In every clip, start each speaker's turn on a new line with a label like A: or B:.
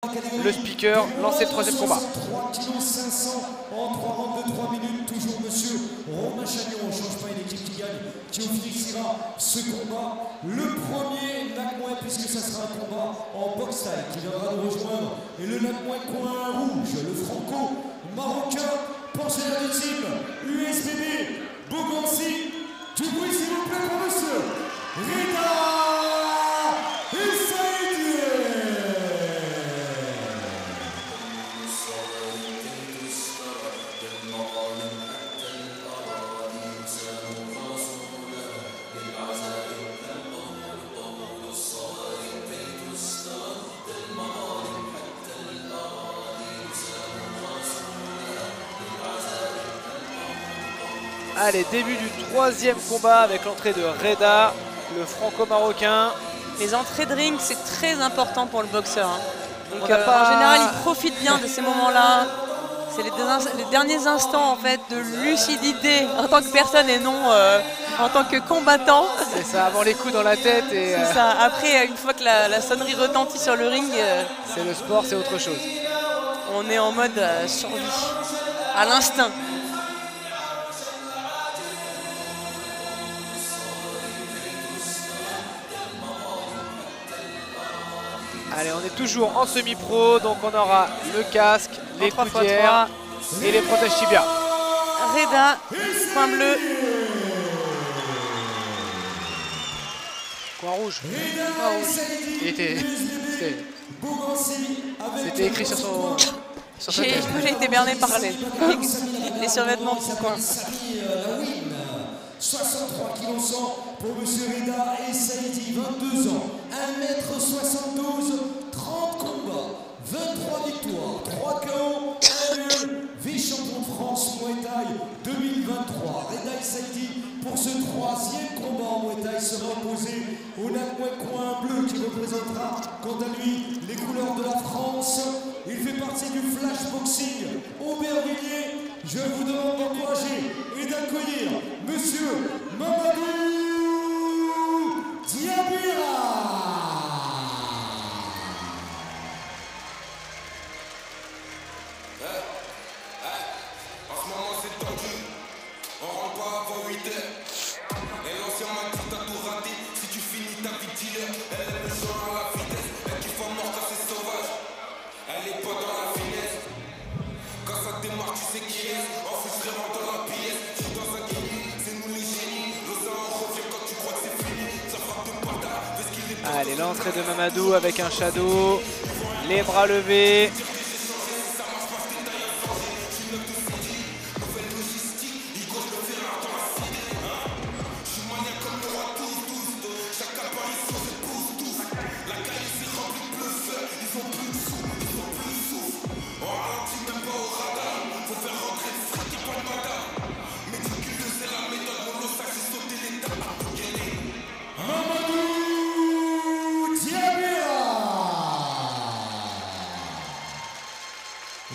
A: Le speaker lance le troisième combat.
B: 3 kg 500 en 3 rounds de 3 minutes. Toujours monsieur Romain Chagnon. On ne change pas une équipe qui gagne, qui officiera ce combat. Le premier Nakmoué, puisque ça sera un combat en boxe taille qui viendra nous rejoindre. Et le Nakmoué coin rouge, le franco-marocain, pensionnaire du team USBB, Bougancy. Du bruit s'il vous plaît pour monsieur Reda.
A: Allez, début du troisième combat avec l'entrée de Reda, le franco-marocain.
C: Les entrées de ring, c'est très important pour le boxeur. Hein. Donc,
A: En
C: général, il profite bien de ces moments-là. C'est les derniers instants en fait, de lucidité en tant que personne et non en tant que combattant.
A: C'est ça, avant les coups dans la tête.
C: C'est ça. Après, une fois que la sonnerie retentit sur le ring,
A: c'est le sport, c'est autre chose.
C: On est en mode survie, à l'instinct.
A: Allez, on est toujours en semi-pro, donc on aura le casque, les coudières et les protèges tibia.
C: Reda, coin bleu.
A: Coin rouge. C'était écrit sur son...
C: J'ai été berné par les survêtements pour coin.
B: 63 kg 100 pour M. Reda et Saïdi, 22 ans, 1m72, 30 combats, 23 victoires, 3 KO, 1 nul, vice-champion de France Muay Thai 2023. Reda et Saïdi, pour ce troisième combat en Muay Thai, sera opposé au Nakmoué coin bleu qui représentera quant à lui les couleurs de la France. Il fait partie du flash boxing Aubervilliers. Je vous demande d'encourager et d'accueillir Monsieur Mamadou Diabira.
D: En ce moment c'est tendu, on rentre pas avant 8 heures. Et l'ancien m'a dit t'as tout raté, si tu finis ta vie de dealer. Elle aime le jeu à la vitesse, elle kiffe en mort quand c'est sauvage. Elle est pas dans la finesse, quand ça démarre tu sais qui est. En plus je rentre dans la pièce, je suis dans un guéni, c'est nous les génies. L'océan revient quand tu crois que c'est fini, ça frappe de partage, parce qu'il est.
A: Allez, l'entrée de Mamadou avec un shadow, les bras levés.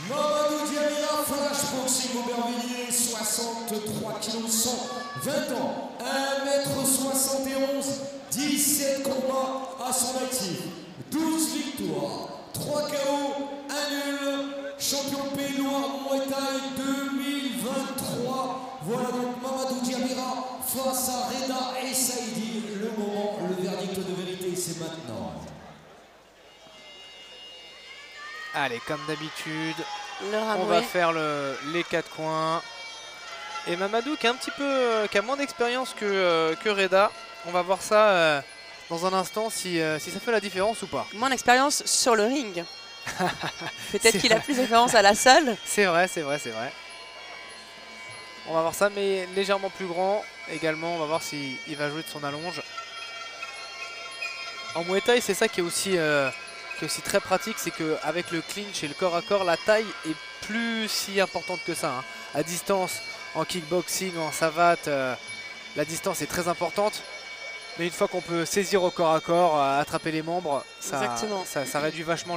B: Mamadou Diabira, flash boxing Aubervilliers, 63 kg 100, 20 ans, 1m71, 17 combats à son actif, 12 victoires, 3 KO, 1 nul, champion de Pays Noir Muay Thai 2023. Voilà donc Mamadou Diabira face à Reda et Saïdi. Le moment, le verdict de vérité, c'est maintenant.
A: Allez, comme d'habitude,
C: Le
A: on va faire les 4 coins. Et Mamadou qui est un petit peu, qui a moins d'expérience que Reda. On va voir ça dans un instant si ça fait la différence ou pas.
C: Moins d'expérience sur le ring. Peut-être qu'il a plus d'expérience à la salle.
A: C'est vrai, c'est vrai, c'est vrai. On va voir ça, mais légèrement plus grand également. On va voir s'il va jouer de son allonge. En Muay Thai, c'est ça qui est aussi très pratique, c'est qu'avec le clinch et le corps à corps, la taille est plus si importante que ça. Hein. À distance, en kickboxing, en savate, la distance est très importante. Mais une fois qu'on peut saisir au corps à corps, attraper les membres, ça réduit vachement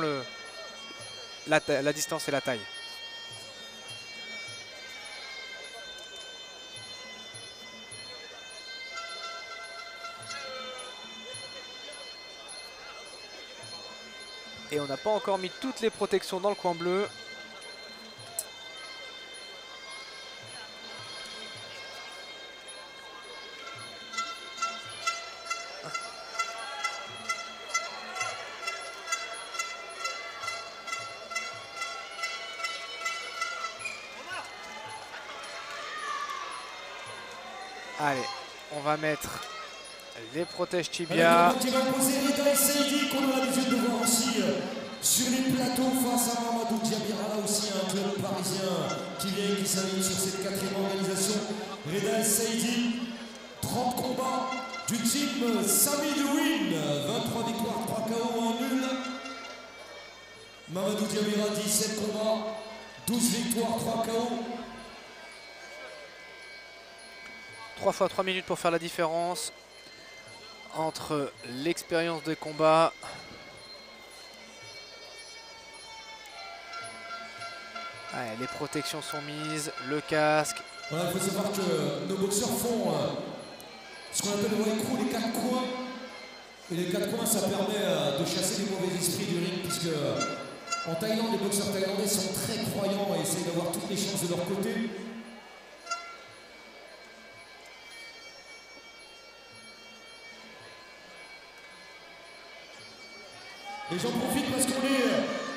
A: la distance et la taille. Et on n'a pas encore mis toutes les protections dans le coin bleu. Allez, on va mettre les protèges tibia.
B: Qui va poser Reda El Saidi, qu'on aura l'habitude de voir aussi sur les plateaux face à Mamadou Diabira, là aussi un club parisien qui vient, qui s'aligne sur cette 4e organisation. Reda El Saidi, 30 combats du team Sami Douin, 23 victoires, 3 KO, 1 nul. Mamadou Diabira, 17 combats, 12 victoires, 3 KO.
A: 3 fois 3 minutes pour faire la différence entre l'expérience de combat les protections sont mises, le casque.
B: Voilà, il faut savoir que nos boxeurs font ce qu'on appelle le écrou, les 4 coins. Et les 4 coins, ça permet de chasser les mauvais esprits du ring, puisque en Thaïlande, les boxeurs thaïlandais sont très croyants et essayent d'avoir toutes les chances de leur côté. Et j'en profite parce qu'on est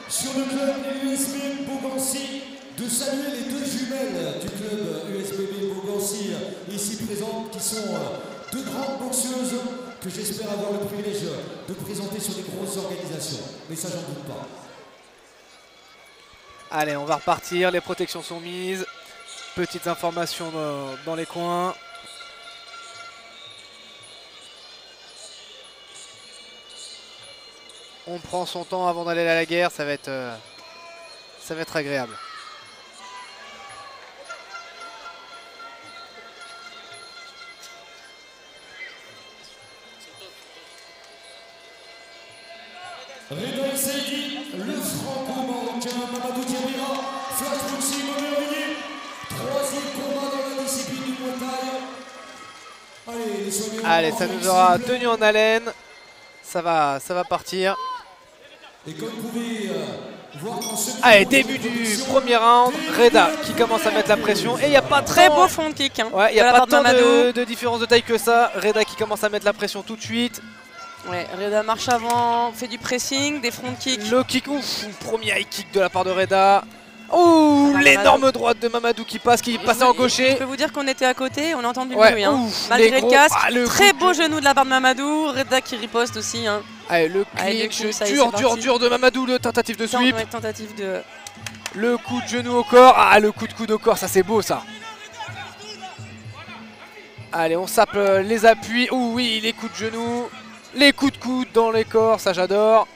B: sur le club USB Bogancy de saluer les 2 jumelles du club USB Bogancy ici présentes qui sont 2 grandes boxeuses que j'espère avoir le privilège de présenter sur des grosses organisations. Mais ça, j'en doute pas.
A: Allez, on va repartir, les protections sont mises. Petites informations dans les coins. On prend son temps avant d'aller à la guerre, ça va être agréable.
B: Reda El Saidi, le franco-marocain Mamadou Diabira, Flash Boxing Montpellier, 3e combat dans la discipline du Muay Thai.
A: Allez, ça nous aura tenu en haleine. Ça va partir.
B: Et comme vous pouvez voir dans ce
A: allez, début du premier round, Reda qui commence à mettre la pression. Et il n'y a pas
C: très beau front kick. Hein,
A: ouais, il n'y a pas tant de différence de taille que ça. Reda qui commence à mettre la pression tout de suite.
C: Ouais, Reda marche avant, fait du pressing, des front kicks.
A: Le kick, ouf, premier high kick de la part de Reda. Ouh, l'énorme droite de Mamadou qui passait en gaucher.
C: Je peux vous dire qu'on était à côté, on a entendu le
A: ouais,
C: bruit. Hein.
A: Ouf,
C: malgré le casque, très beau genou de la part de Mamadou. Reda qui riposte aussi. Hein.
A: Allez, le clinch dur de Mamadou, le tentative de sweep.
C: Ouais, tentative de...
A: Le coup de genou au corps. Ah, le coup de coude au corps, ça c'est beau ça. Allez, on sape les appuis. Ouh oui, les coups de genou. Les coups de coude dans les corps, ça j'adore.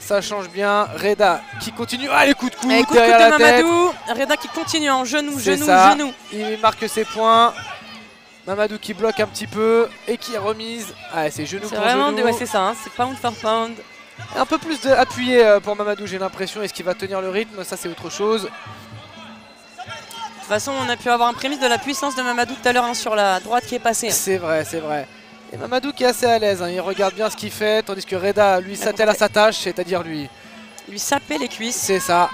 A: Ça change bien. Reda qui continue. Ah, les coups de coude derrière la tête.
C: Mamadou. Reda qui continue en genou.
A: Il marque ses points. Mamadou qui bloque un petit peu et qui est remise. Ah, c'est genou pour genou.
C: Ouais, c'est ça, hein, c'est pound for pound.
A: Un peu plus appuyé pour Mamadou, j'ai l'impression. Est-ce qu'il va tenir le rythme? Ça, c'est autre chose.
C: De toute façon, on a pu avoir un prémisse de la puissance de Mamadou tout à l'heure hein, sur la droite qui est passée. Hein.
A: C'est vrai, c'est vrai. Et Mamadou qui est assez à l'aise, hein, il regarde bien ce qu'il fait, tandis que Reda, lui, s'attelle à sa tâche, c'est-à-dire lui
C: saper les cuisses.
A: C'est ça.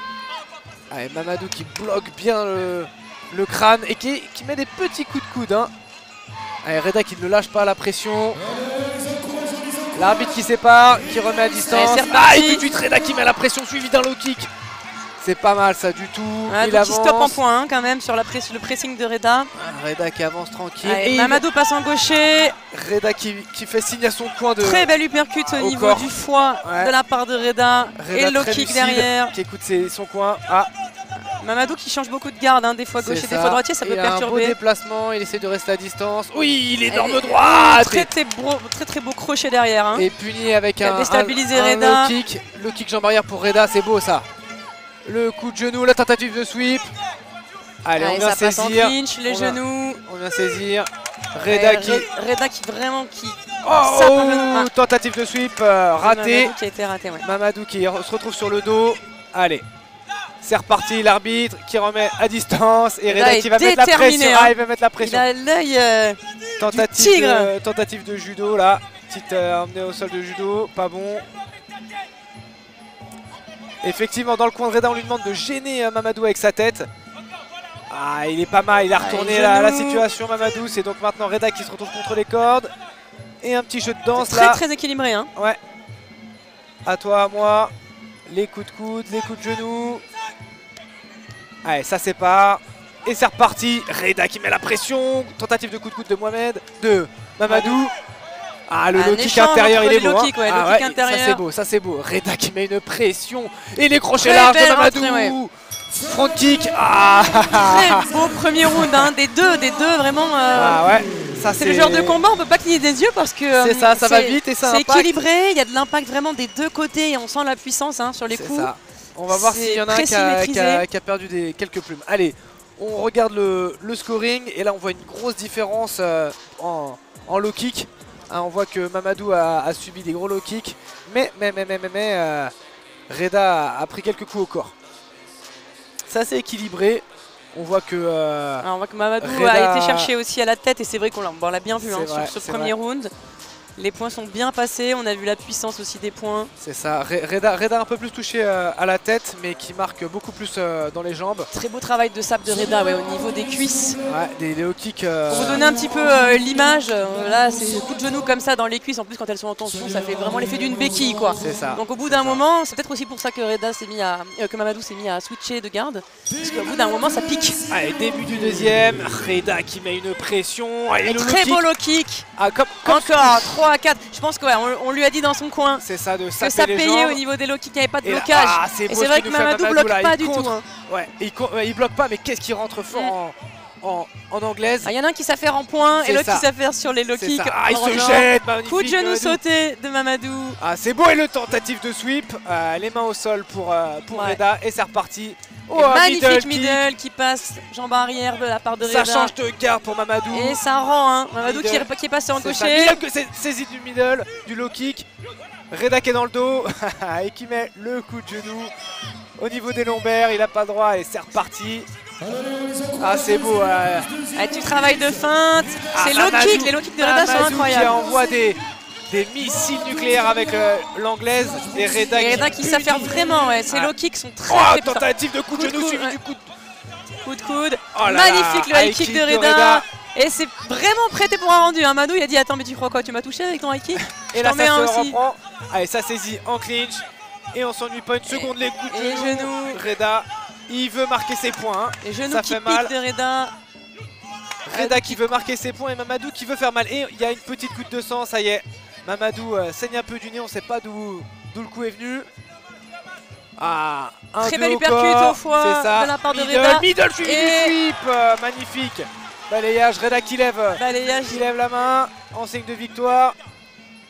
A: Allez, Mamadou qui bloque bien le crâne et qui met des petits coups de coude. Hein. Allez, Reda qui ne lâche pas la pression. L'arbitre qui sépare, qui remet à distance.
C: Allez,
A: et tout de suite Reda qui met la pression, suivi d'un low kick. C'est pas mal ça du tout.
C: Il avance. Il stoppe en point hein, quand même sur le pressing de Reda.
A: Reda qui avance tranquille.
C: Allez, et Mamadou passe en gaucher.
A: Reda qui fait signe à son coin de...
C: Très belle uppercut au niveau corps. Du foie de la part de Reda. Et le low kick derrière.
A: Qui écoute son coins. Ah.
C: Mamadou qui change beaucoup de garde, hein, des fois gauche et des fois droitier, ça peut perturber.
A: Un beau déplacement, il essaie de rester à distance. Oui, l'énorme droite.
C: Très beau crochet derrière. Hein.
A: Et puni avec un
C: Reda.
A: Le kick jambe arrière pour Reda, c'est beau ça. Le coup de genou, la tentative de sweep. Allez, on vient saisir.
C: Clinch, les genoux.
A: On vient saisir. Reda qui
C: vraiment
A: tentative de sweep ratée.
C: Mamadou qui a été raté, ouais.
A: Mamadou qui se retrouve sur le dos. Allez. C'est reparti, l'arbitre qui remet à distance et Reda qui va mettre la pression.
C: Hein.
A: Ah, il va mettre la pression.
C: Il a l'œil
A: tentative de judo là. Petite emmenée au sol de judo, pas bon. Effectivement, dans le coin de Reda, on lui demande de gêner Mamadou avec sa tête. Ah, il est pas mal, il a retourné la situation Mamadou. C'est donc maintenant Reda qui se retrouve contre les cordes. Et un petit jeu de danse là.
C: Très équilibré. Hein.
A: Ouais. À toi, à moi. Les coups de coude, les coups de genoux. Allez, ça c'est pas. Et c'est reparti. Reda qui met la pression. Tentative de coup de coude de Mohamed. De Mamadou. Ah, le low kick intérieur, il est beau.
C: Kick, ouais,
A: ah,
C: kick intérieur.
A: Ça c'est beau, ça c'est beau. Reda qui met une pression. Et les crochets larges de Mamadou. Rentrée, ouais. Front kick. Ah.
C: Très beau premier round, hein, des deux vraiment.
A: Ah ouais.
C: C'est le genre de combat, on peut pas cligner des yeux parce que
A: c'est ça va vite et ça
C: c'est équilibré, il y a de l'impact vraiment des deux côtés et on sent la puissance hein, sur les coups. Ça.
A: On va voir s'il y en a un qui a perdu quelques plumes. Allez, on regarde le scoring et là on voit une grosse différence en low kick. Hein, on voit que Mamadou a subi des gros low kicks, mais Reda a pris quelques coups au corps. Ça c'est équilibré. On voit que
C: Mamadou
A: Reda
C: a été cherché aussi à la tête et c'est vrai qu'on l'a bien vu hein, sur ce premier round. Les points sont bien passés, on a vu la puissance aussi des points.
A: C'est ça, Reda un peu plus touché à la tête mais qui marque beaucoup plus dans les jambes.
C: Très beau travail de sape de Reda ouais, au niveau des cuisses.
A: Ouais, des low kicks.
C: Pour vous donner un petit peu l'image, là c'est des coups de genoux comme ça dans les cuisses, en plus quand elles sont en tension ça fait vraiment l'effet d'une béquille quoi.
A: C'est ça.
C: Donc au bout d'un moment, c'est peut-être aussi pour ça que Mamadou s'est mis à switcher de garde, parce qu'au bout d'un moment ça pique.
A: Allez, début du deuxième, Reda qui met une pression. Allez,
C: très beau low kick.
A: Ah, comme
C: encore 3 à 4. Je pense qu'on on lui a dit dans son coin
A: c'est ça, de
C: que ça
A: les
C: payait
A: jambes.
C: Au niveau des low kicks, il n'y avait pas de blocage. Et c'est vrai que Mamadou bloque pas du tout. Hein.
A: Ouais, il bloque pas, mais qu'est-ce qu'il rentre fort en anglaise.
C: Il y en a un qui sait faire en point et l'autre qui sait faire sur les low kicks.
A: Ah, il se jette, magnifique.
C: Coup de genou sauté de Mamadou.
A: Ah, c'est beau, et le tentative de sweep. Les mains au sol pour Reda et c'est reparti.
C: Oh, magnifique middle qui passe jambe arrière de la part de Reda.
A: Ça change de garde pour Mamadou.
C: Et ça rend, hein. Mamadou qui est passé en gaucher.
A: C'est saisi du middle, du low kick. Reda qui est dans le dos et qui met le coup de genou au niveau des lombaires. Il n'a pas droit et c'est reparti. Ah, c'est beau.
C: Tu travailles de feinte. C'est low kick. Les low kicks de Reda sont incroyables.
A: Qui envoie des missiles nucléaires avec l'anglaise et Reda
C: qui sait faire vraiment, ouais. Ses low kicks sont très
A: tentative de coup de genou suivi du coup
C: de coude. Magnifique le high kick de Reda. Et c'est vraiment prêté pour un rendu. Hein. Madou il a dit attends mais tu crois quoi, tu m'as touché avec ton high kick?
A: Et là ça se reprend. Allez, ça saisit en clinch. Et on s'ennuie pas une seconde les coups de genou. Reda, il veut marquer ses points.
C: Et genoux ça qui fait mal. De
A: Reda qui veut marquer ses points et Mamadou qui veut faire mal. Et il y a une petite goutte de sang, ça y est. Mamadou saigne un peu du nez, on sait pas d'où le coup est venu. Ah, un
C: très belle uppercut au foie de la part de Reda.
A: Middle suivi du sweep, magnifique. Balayage, Reda qui lève la main en signe de victoire.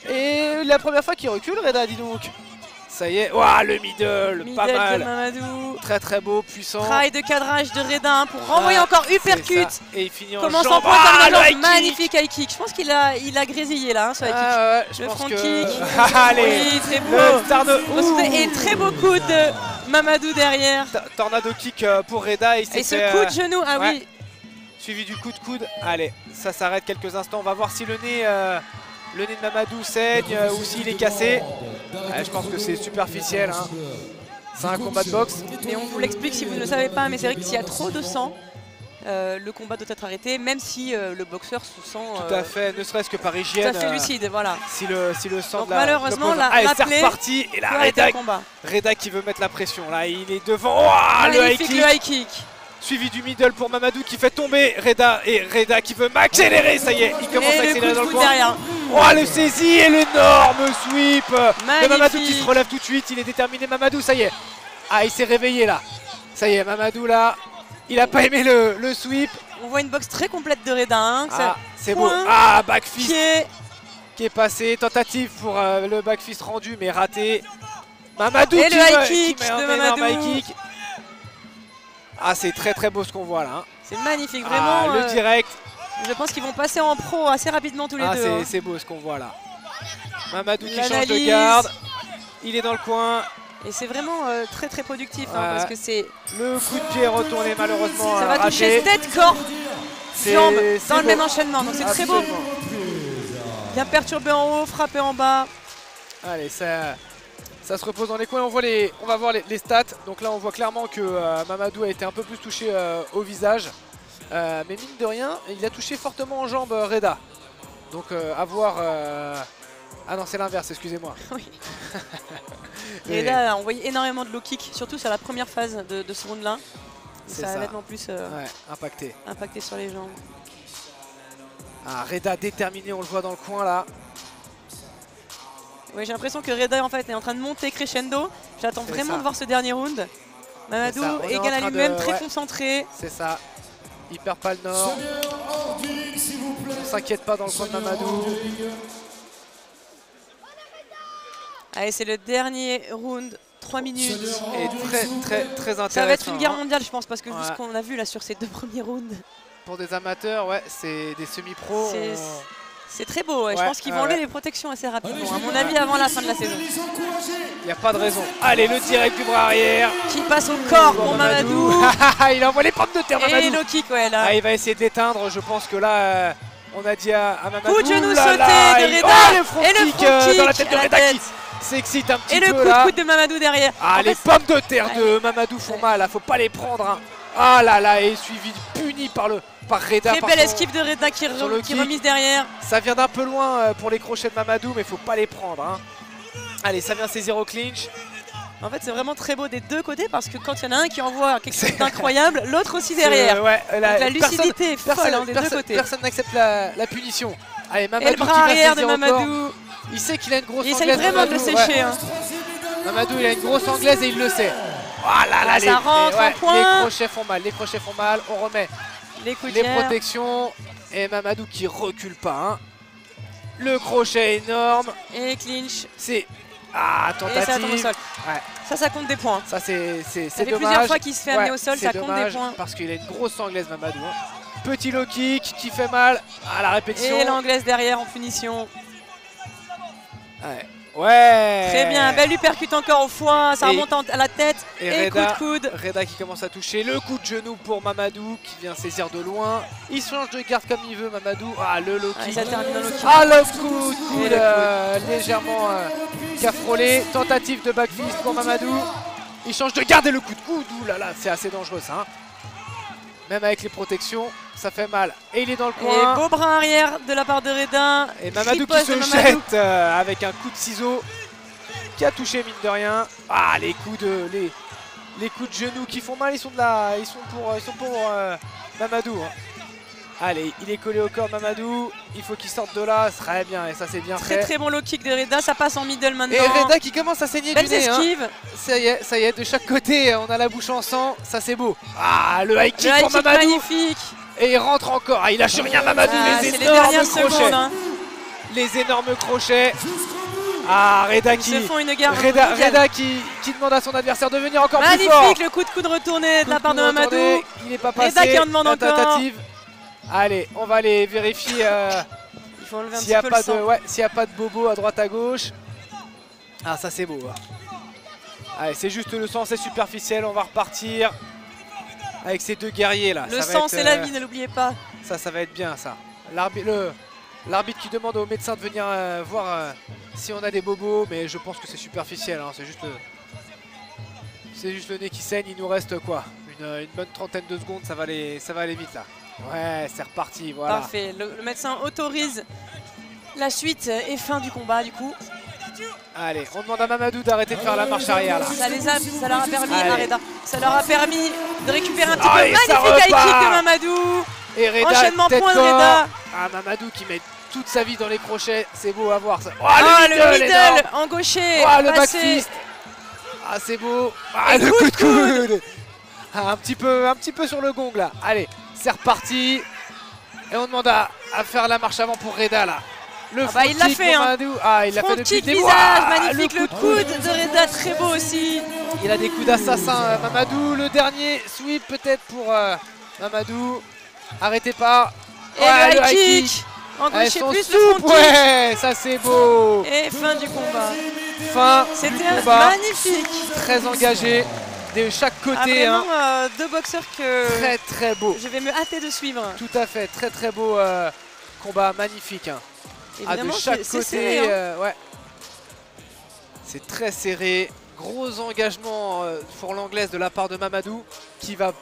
A: Et la première fois qu'il recule, Reda, dis donc. Ça y est, wow, le middle pas mal.
C: De Mamadou.
A: Très beau, puissant.
C: Travail de cadrage de Reda pour renvoyer encore uppercut.
A: Et il finit en
C: commence
A: jambe.
C: En point magnifique high kick. Je pense qu'il a grésillé là, ce high kick.
A: Ouais,
C: le front kick.
A: Allez,
C: oui, très beau. Et très beau coup de Mamadou derrière.
A: Tornado kick pour Reda.
C: Et ce coup de genou, oui.
A: Suivi du coup de coude. Allez, ça s'arrête quelques instants. On va voir si le nez de Mamadou saigne ou s'il est cassé. Je pense que c'est superficiel. Hein. C'est un combat de boxe.
C: Et on vous l'explique si vous ne le savez pas, mais c'est vrai que s'il y a trop de sang, le combat doit être arrêté, même si le boxeur se sent...
A: Tout à fait, ne serait-ce que par hygiène.
C: Tout à fait lucide, voilà.
A: Si le sang...
C: Donc malheureusement,
A: c'est reparti. Et là, Reda qui veut mettre la pression. Là, il est devant. Oh, le high kick. Suivi du middle pour Mamadou qui fait tomber Reda. Et Reda qui veut m'accélérer. Ça y est, il commence à accélérer dans le coin.
C: Derrière.
A: Oh, le saisie et l'énorme sweep de Mamadou qui se relève tout de suite. Il est déterminé, Mamadou, ça y est. Ah, il s'est réveillé là. Ça y est, Mamadou là. Il a pas aimé le sweep.
C: On voit une boxe très complète de Reda. Hein.
A: C'est beau. Ah, backfist qui est passé. Tentative pour le backfist rendu mais raté. Mamadou
C: et
A: qui
C: le high kick de
A: Mamadou. Ah, c'est très beau ce qu'on voit là. Hein.
C: C'est magnifique, vraiment.
A: Le direct.
C: Je pense qu'ils vont passer en pro assez rapidement tous les deux. Hein.
A: C'est beau ce qu'on voit là. Mamadou qui change de garde. Il est dans le coin.
C: Et c'est vraiment très productif hein, parce que c'est...
A: Le coup de pied retourné malheureusement.
C: Ça va toucher tête, corps, jambes dans le même enchaînement. Donc c'est très beau. Bien perturbé en haut, frappé en bas.
A: Allez, ça Ça se repose dans les coins. On va voir les stats. Donc là, on voit clairement que Mamadou a été un peu plus touché au visage. Mais mine de rien, il a touché fortement en jambe Reda. Donc à voir... Ah non, c'est l'inverse, excusez-moi.
C: Oui. Reda a envoyé énormément de low kick, surtout sur la première phase de ce round-là. Ça a nettement plus impacté sur les jambes.
A: Ah, Reda déterminé, on le voit dans le coin là.
C: Oui, j'ai l'impression que Reda en fait est en train de monter crescendo. J'attends vraiment de voir ce dernier round. Mamadou égal à lui-même, très concentré.
A: C'est ça. Il perd pas le nord. On s'inquiète pas dans le coin de Mamadou.
C: Allez, c'est le dernier round, 3 minutes.
A: Et très intéressant.
C: Ça va être une guerre mondiale, je pense, parce que vu ce qu'on a vu là sur ces 2 premiers rounds.
A: Pour des amateurs, ouais, c'est des semi-pros.
C: C'est très beau, je pense qu'ils vont enlever les protections assez rapidement, à mon avis, avant la fin de la saison.
A: Il n'y a pas de raison. Allez, le direct du bras arrière.
C: Qui passe au corps pour Mamadou.
A: Il envoie les pommes de terre, Mamadou.
C: Et low kick, ouais, là.
A: Ah, il va essayer d'éteindre, je pense que là, on a dit à Mamadou.
C: Coup de genou sauté de Reda.
A: Le front kick dans la tête de Reda qui s'excite un petit peu.
C: Et le coup de coude de Mamadou derrière.
A: Ah, les pommes de terre de Mamadou font mal, faut pas les prendre. Ah là là, et suivi, puni par Reda.
C: Très belle esquive de Reda qui remise derrière.
A: Ça vient d'un peu loin pour les crochets de Mamadou, mais faut pas les prendre. Allez, ça vient saisir au clinch.
C: En fait, c'est vraiment très beau des 2 côtés parce que quand il y en a un qui envoie quelque chose d'incroyable, l'autre aussi derrière. Donc la lucidité est folle des 2 côtés.
A: Personne n'accepte la punition. Allez, Mamadou
C: et le bras arrière de Mamadou.
A: Il sait qu'il a une grosse anglaise.
C: Il essaye vraiment de le sécher.
A: Mamadou, il a une grosse anglaise et il le sait. Oh là là,
C: ça rentre en point.
A: Les crochets font mal, on remet les protections. Et Mamadou qui recule pas. Le crochet énorme.
C: Et clinch.
A: C'est... Ah, tentative.
C: Et ça tombe au sol. Ça compte des points.
A: Ça c'est dommage.
C: Ça fait plusieurs fois qu'il se fait amener au sol, ça compte des points.
A: Parce qu'il a une grosse anglaise, Mamadou. Petit low kick qui fait mal à la répétition.
C: Et l'anglaise derrière en punition.
A: Ouais.
C: Très bien, belle uppercut encore au foie, ça remonte à la tête. Et
A: Reda,
C: coup de coude.
A: Reda qui commence à toucher, le coup de genou pour Mamadou qui vient saisir de loin. Il change de garde comme il veut, Mamadou. Ah, le low kick.
C: Ça termine en low kick.
A: Ah, le coup de coude légèrement cafrolé. Tentative de back fist pour Mamadou. Il change de garde et le coup de coude. Ouh là là, c'est assez dangereux ça. Même avec les protections, ça fait mal. Et il est dans le coin.
C: Et beau bras arrière de la part de Reda.
A: Et Mamadou qui se jette avec un coup de ciseau qui a touché mine de rien. Ah, les coups de genoux qui font mal, ils sont pour Mamadou. Allez, il est collé au corps Mamadou. Il faut qu'il sorte de là. Très bien, et ça c'est bien fait.
C: Très bon low kick de Reda, ça passe en middle maintenant.
A: Et Reda qui commence à saigner du nez.
C: Belle esquive.
A: Ça y est, de chaque côté, on a la bouche en sang. Ça c'est beau. Ah, le high kick pour Mamadou.
C: Magnifique.
A: Et il rentre encore. Ah, il lâche rien Mamadou.
C: Les dernières secondes.
A: Les énormes crochets. Ah, Reda qui
C: se font une guerre.
A: Reda qui demande à son adversaire de venir encore plus fort.
C: Magnifique, le coup de coude retourné de la part de Mamadou.
A: Il n'est pas passé.
C: Reda qui en demande encore.
A: Tentative. Allez, on va aller vérifier s'il n'y a pas de bobo à droite à gauche. Ah, ça c'est beau. Allez, c'est juste le sang, c'est superficiel. On va repartir avec ces 2 guerriers là.
C: Le sang, c'est la vie, ne l'oubliez pas.
A: Ça va être bien ça. L'arbitre qui demande au médecin de venir voir si on a des bobos, mais je pense que c'est superficiel. C'est juste le nez qui saigne. Il nous reste quoi, une bonne trentaine de secondes. Ça va aller vite là. Ouais, c'est reparti, voilà.
C: Parfait, le médecin autorise la suite et fin du combat du coup.
A: Allez, on demande à Mamadou d'arrêter de faire la marche arrière là.
C: Ça leur a permis à Reda. Ça leur a permis de récupérer un petit peu. Magnifique high kick de Mamadou.
A: Et Reda,
C: enchaînement point de Reda.
A: Ah, Mamadou qui met toute sa vie dans les crochets, c'est beau à voir ça.
C: Oh, le middle en gaucher.
A: Oh, le back fist. Ah, c'est beau. Ah, le coup de coude. Ah, un petit peu sur le gong là. Allez, c'est reparti. Et on demande à faire la marche avant pour Reda là.
C: Il l'a fait.
A: Ah, il l'a fait depuis le début.
C: Magnifique, le coude de Reda, très beau aussi.
A: Il a des coups d'assassin, Mamadou. Le dernier sweep peut-être pour Mamadou. Arrêtez pas.
C: Et le high kick. En gaucher plus le front kick.
A: Ouais, ça c'est beau.
C: Et fin du combat.
A: C'était
C: magnifique.
A: Très engagé de chaque côté.
C: Vraiment 2 boxeurs que
A: très beau.
C: Je vais me hâter de suivre.
A: Tout à fait, très beau combat, magnifique. De chaque côté, ouais. C'est très serré. Gros engagement pour l'anglaise de la part de Mamadou qui va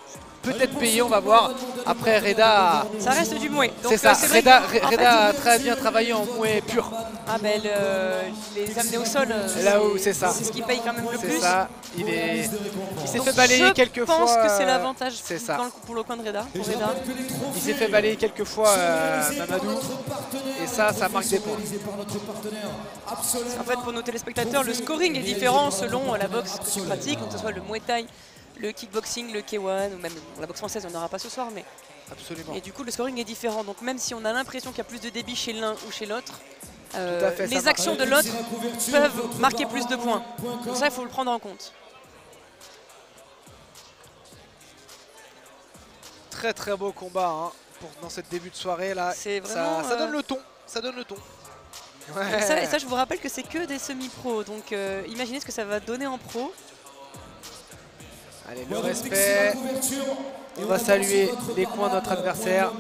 A: peut-être payer, on va voir. Après Reda,
C: Ça reste du mouet.
A: c'est ça,
C: vrai
A: Reda,
C: que, en
A: Reda
C: fait,
A: a très bien travaillé en mouet pur.
C: ah ben les amener au sol,
A: Là où c'est ça.
C: c'est ce qui paye quand même le
A: C'est
C: plus.
A: ça, il s'est
C: Donc,
A: fait balayer quelques fois.
C: Je pense que c'est l'avantage
A: c'est ça.
C: pour le coin de Reda. Pour Reda.
A: Il s'est fait balayer quelques fois Mamadou. Et ça marque des points.
C: En fait, pour nos téléspectateurs, le scoring est différent selon la boxe que tu pratiques, que ce soit le Muay Thai, le kickboxing, le K1 ou même la boxe française, on n'aura pas ce soir, mais
A: Absolument.
C: et du coup le scoring est différent. Donc même si on a l'impression qu'il y a plus de débit chez l'un ou chez l'autre,
A: à fait, ça
C: les
A: marche.
C: actions de l'autre peuvent marquer plus de points. Donc ça, il faut le prendre en compte.
A: Très très beau combat hein, dans cette début de soirée là.
C: C'est vraiment,
A: ça donne le ton. Ça donne le ton. Ouais.
C: Et ça, je vous rappelle que c'est que des semi-pros. Donc imaginez ce que ça va donner en pro.
A: Allez, le respect. On va saluer les coins de notre adversaire.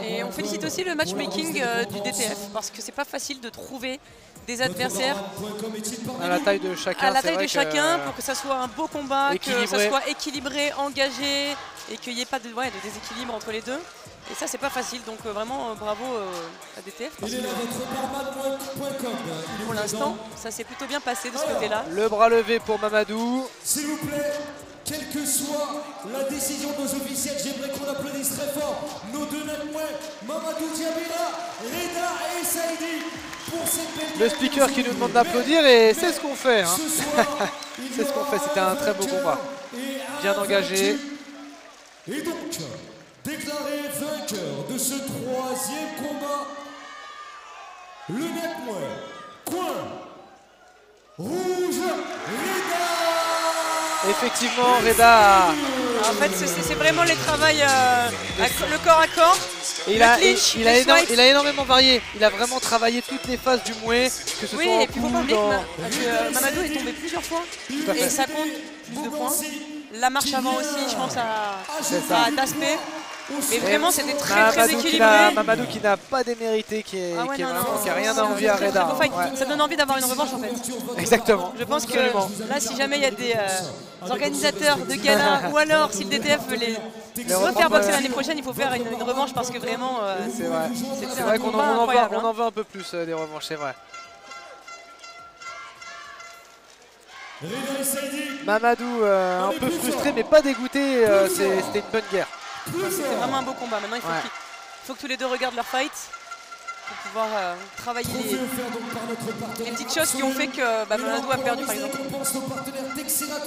C: Et on félicite aussi le matchmaking du DTF parce que c'est pas facile de trouver des adversaires
A: À la taille de chacun.
C: à la
A: c'est
C: taille
A: vrai
C: de chacun
A: que,
C: pour que ça soit un beau combat, que ça
A: équilibré.
C: soit équilibré, engagé et qu'il n'y ait pas de déséquilibre entre les deux. Et ça, c'est pas facile. Donc vraiment bravo à DTF. Parce que, pour l'instant, ça s'est plutôt bien passé de ce côté-là.
A: Le bras levé pour Mamadou.
B: S'il vous plaît, quelle que soit la décision de nos officiels, j'aimerais qu'on applaudisse très fort nos deux Nakmouais, Mamadou Diabira, Reda et Saïdi, pour cette belle
A: Le speaker qui nous demande d'applaudir et c'est ce qu'on fait. Hein.
B: Ce soir, il
A: C'est ce qu'on fait,
B: y aura
A: c'était un très beau combat.
B: et
A: Bien engagé.
B: Et donc, déclaré vainqueur de ce troisième combat, le Nakmouais, coin rouge, Reda.
A: Effectivement, Reda.
C: En fait, c'est vraiment les travails le corps à corps.
A: Et
C: Le clinch, le swipe.
A: il a énormément varié. Il a vraiment travaillé toutes les phases du mouet, que ce
C: Oui,
A: soit en
C: et puis il faut pas
A: coude,
C: oublier
A: dans...
C: que Mamadou est tombé plusieurs fois
A: à fait.
C: et ça compte plus de points. La marche avant aussi, je pense
A: C'est ça.
C: à d'aspect. Mais vraiment, c'était très
A: Mamadou
C: équilibré.
A: Mamadou qui n'a pas démérité, qui
C: Ah ouais, non, non,
A: a rien
C: c'est
A: à envier à
C: très,
A: Reda.
C: très beau fight.
A: Ouais.
C: Ça donne envie d'avoir une revanche en fait.
A: Exactement.
C: Je pense que
A: Absolument.
C: là, si jamais il y a des organisateurs de gala ou alors si le DTF veut les refaire boxer l'année prochaine, il faut faire une revanche parce que vraiment,
A: C'est vrai.
C: c'était
A: C'est
C: un
A: vrai qu'on
C: combat incroyable.
A: en veut un peu plus des revanches, c'est vrai.
B: Reda et Saïdi,
A: Mamadou un peu frustré mais pas dégoûté, c'était une bonne guerre.
C: C'était vraiment un beau combat. Maintenant, il
A: Ouais.
C: faut que tous les deux regardent leur fight pour pouvoir travailler
B: trophée offert donc par notre partenaire
C: les petites choses qui ont fait que Mamadou a perdu par exemple.
B: récompense nos partenaires Texera